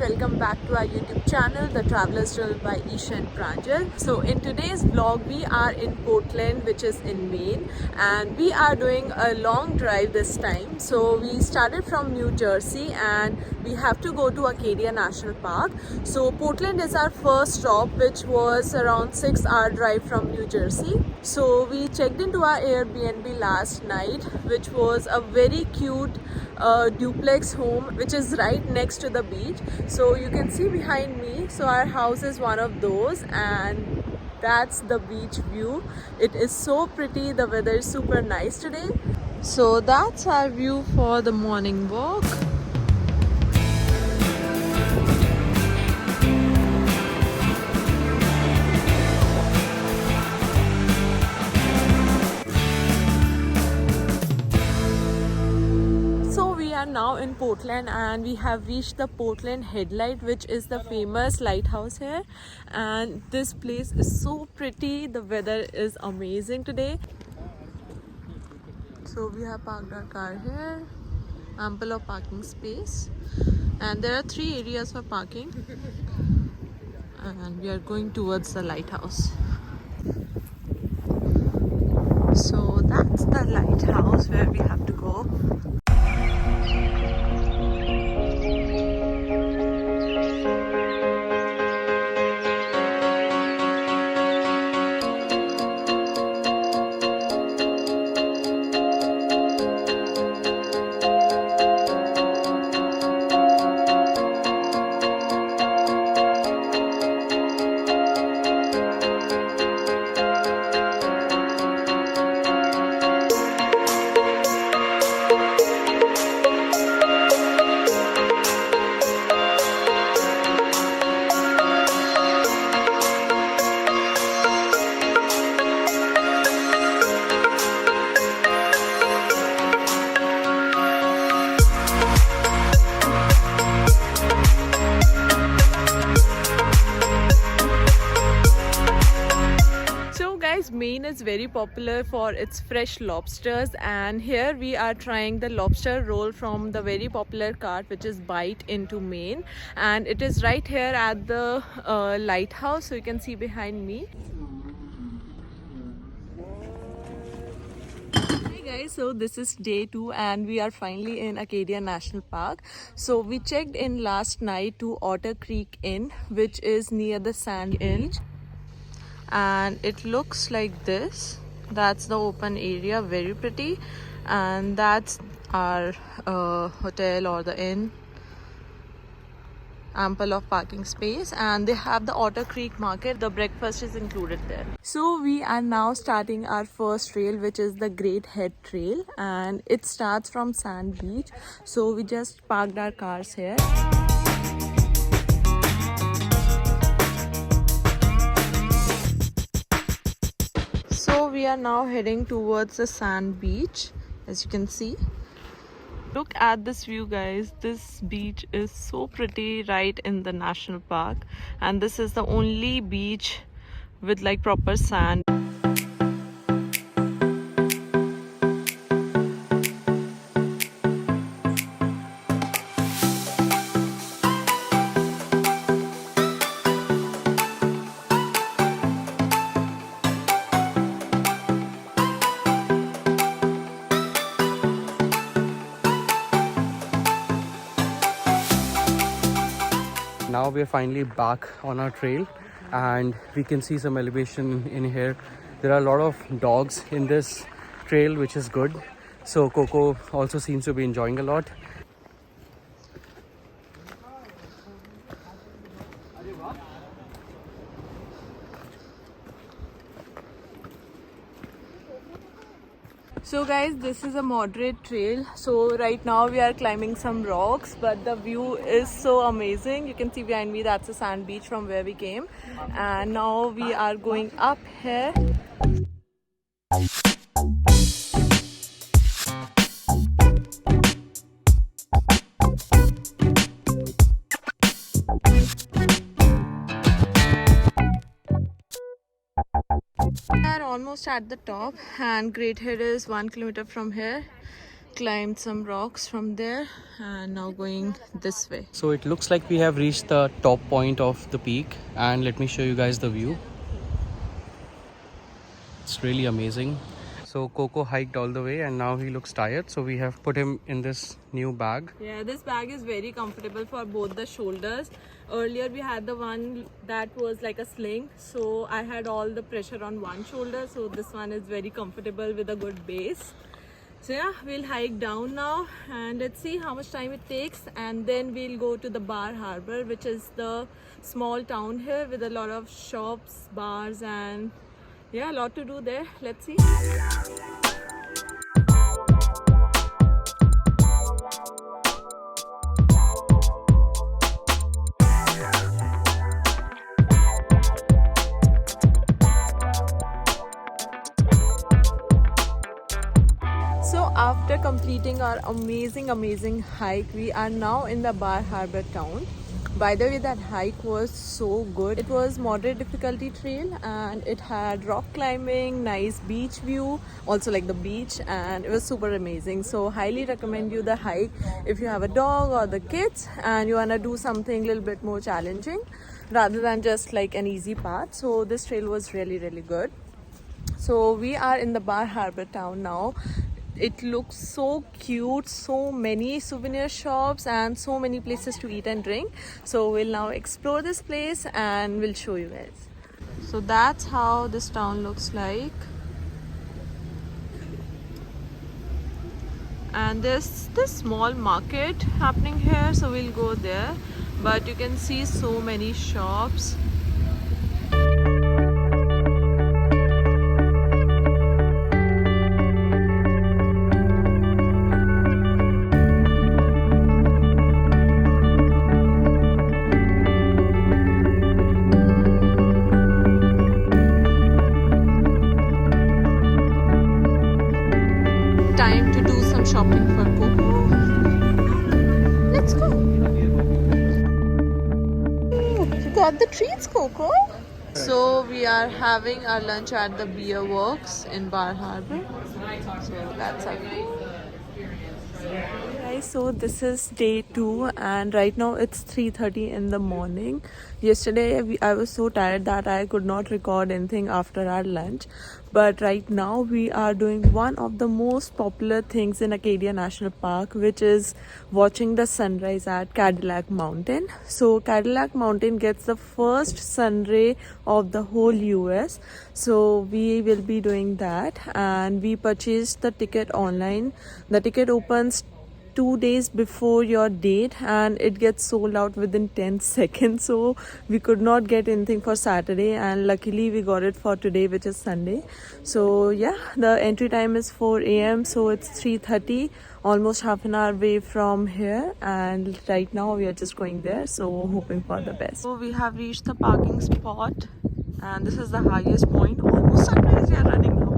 welcome back to our YouTube channel, The Traveler's Journal by Isha and Pranjal. So in today's vlog, we are in Portland, which is in Maine, and we are doing a long drive this time. So we started from New Jersey and we have to go to Acadia National Park. So Portland is our first stop, which was around 6-hour drive from New Jersey. So we checked into our Airbnb last night, which was a very cute duplex home which is right next to the beach. So you can see behind me, so our house is one of those, and that's the beach view. It is so pretty. The weather is super nice today. So that's our view for the morning walk. Now in Portland, and we have reached the Portland Headlight, which is the famous lighthouse here, and this place is so pretty. The weather is amazing today. So we have parked our car here, ample of parking space, and there are 3 areas for parking, and we are going towards the lighthouse. So that's the lighthouse where we have to go. Maine is very popular for its fresh lobsters, and here we are trying the lobster roll from the very popular cart, which is Bite Into Maine, and it is right here at the lighthouse. So you can see behind me. Hey guys, so this is day 2 and we are finally in Acadia National Park. So we checked in last night to Otter Creek Inn, which is near the sand edge. And it looks like this. That's the open area, very pretty, and that's our hotel or the inn. Ample of parking space, and they have the Otter Creek Market. The breakfast is included there. So we are now starting our first trail, which is the Great Head Trail, and it starts from Sand Beach. So we just parked our cars here. So we are now heading towards the sand beach, as you can see. Look at this view, guys. This beach is so pretty right in the national park, and this is the only beach with like proper sand. Now we are finally back on our trail, and we can see some elevation in here. There are a lot of dogs in this trail, which is good. So Coco also seems to be enjoying a lot. So guys, this is a moderate trail. So right now we are climbing some rocks, but the view is so amazing. You can see behind me, that's a sand beach from where we came, and now we are going up here. We are almost at the top, and Great Head is 1 kilometer from here. climbed some rocks from there and now going this way. So it looks like we have reached the top point of the peak, and let me show you guys the view. It's really amazing. So Coco hiked all the way and now he looks tired, so we have put him in this new bag. Yeah, this bag is very comfortable for both the shoulders. Earlier we had the one that was like a sling, so I had all the pressure on one shoulder, so this one is very comfortable with a good base. So yeah, we'll hike down now and let's see how much time it takes, and then we'll go to the Bar Harbor, which is the small town here with a lot of shops, bars, and yeah, a lot to do there. Let's see. So after completing our amazing hike, we are now in the Bar Harbor town. By the way, that hike was so good. It was moderate difficulty trail and it had rock climbing, nice beach view, also like the beach, and it was super amazing. So highly recommend you the hike if you have a dog or the kids and you wanna do something a little bit more challenging rather than just like an easy path. So this trail was really good. So we are in the Bar Harbor town now. It looks so cute, so many souvenir shops and so many places to eat and drink. So we'll now explore this place and we'll show you guys. So that's how this town looks like. And there's this small market happening here, so we'll go there. But you can see so many shops. Time to do some shopping for Coco. Let's go. You got the treats, Coco. So we are having our lunch at the Beer Works in Bar Harbor. So that's our guys, so this is day 2 and right now it's 3:30 in the morning. Yesterday I was so tired that I could not record anything after our lunch, but right now we are doing one of the most popular things in Acadia National Park, which is watching the sunrise at Cadillac Mountain. So Cadillac Mountain gets the first sun ray of the whole US, so we will be doing that, and we purchased the ticket online. The ticket opens 2 days before your date and it gets sold out within 10 seconds, so we could not get anything for Saturday, and luckily we got it for today, which is Sunday. So yeah, the entry time is 4 a.m. so it's 3:30, almost half an hour away from here, and right now we are just going there, so hoping for the best. So we have reached the parking spot and this is the highest point. Almost sunrise, we are running now.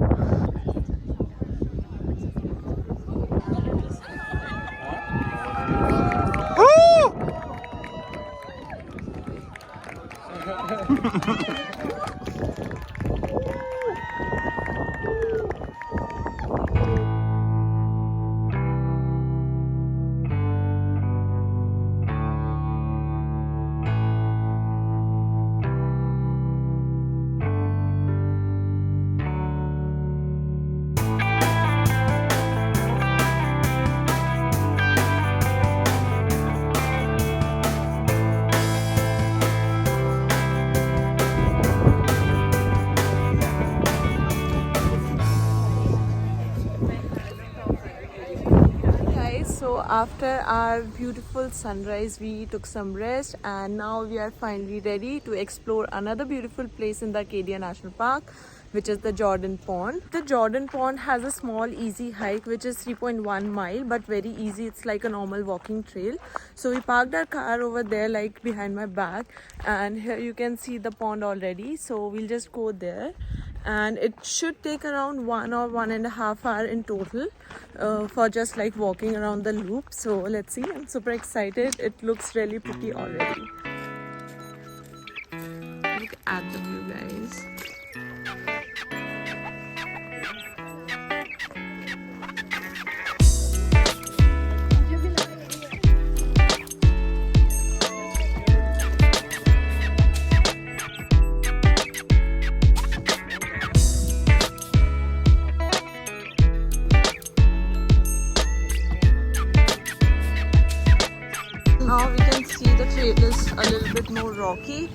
So after our beautiful sunrise, we took some rest and now we are finally ready to explore another beautiful place in the Acadia National Park, which is the Jordon Pond. The Jordon Pond has a small easy hike which is 3.1 mile, but very easy. It's like a normal walking trail. So we parked our car over there, like behind my back, and here you can see the pond already. So we'll just go there, and it should take around 1 or 1.5 hours in total for just like walking around the loop. So let's see. I'm super excited. It looks really pretty already. Look at the view, guys. bit more rocky.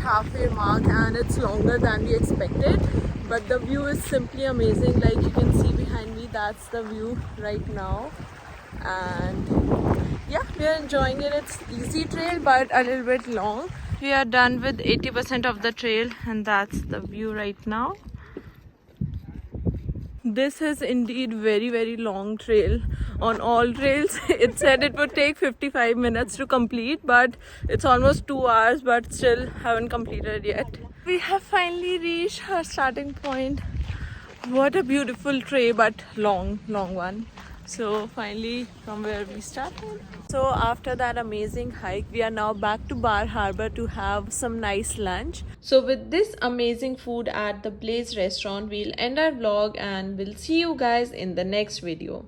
Halfway mark and it's longer than we expected, but the view is simply amazing. Like you can see behind me, that's the view right now, and yeah, we are enjoying it. It's easy trail but a little bit long. We are done with 80% of the trail and that's the view right now. This is indeed very long trail. On all trails it said it would take 55 minutes to complete, but it's almost 2 hours, but still haven't completed yet. We have finally reached our starting point. What a beautiful trail, but long one. So finally from where we started. So after that amazing hike, we are now back to Bar Harbor to have some nice lunch. So with this amazing food at the Blaze restaurant, we'll end our vlog and we'll see you guys in the next video.